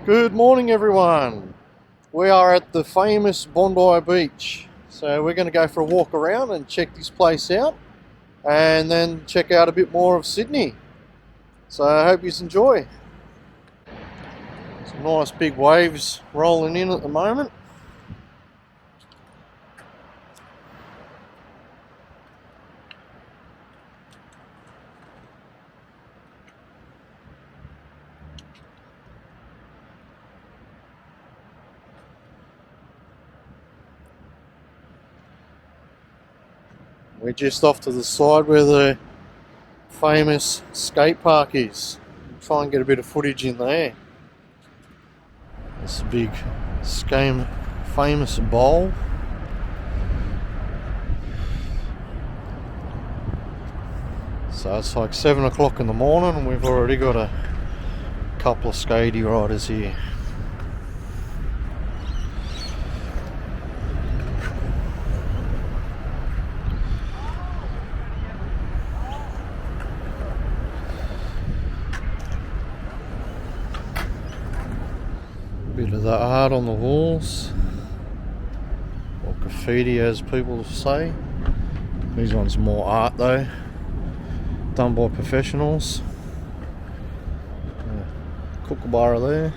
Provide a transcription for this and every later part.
Good morning, everyone. We are at the famous Bondi beach. So we're going to go for a walk around and check this place out and then check out a bit more of Sydney. So I hope you enjoy. Some nice big waves rolling in at the moment. We're just off to the side where the famous skate park is. Try and get a bit of footage in there. It's a big famous bowl. So it's like 7 o'clock in the morning and we've already got a couple of skatey riders here. Bit of the art on the walls, or graffiti as people say. These ones are more art though, done by professionals. Kookaburra there.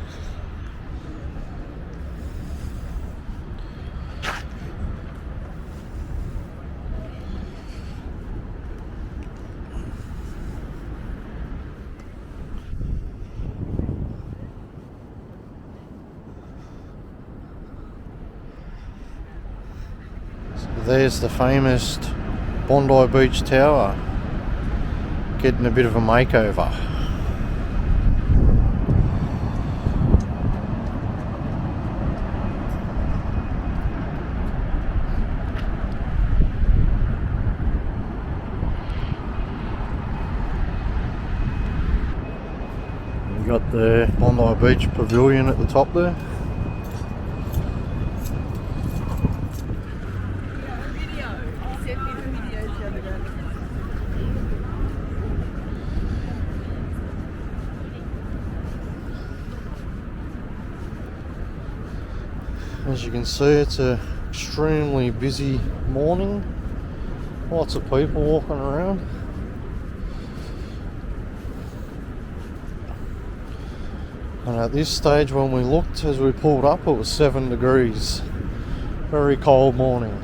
There's the famous Bondi Beach Tower, getting a bit of a makeover. We've got the Bondi Beach Pavilion at the top there. As you can see, it's an extremely busy morning. Lots of people walking around. And at this stage when we looked, as we pulled up, it was 7 degrees. Very cold morning.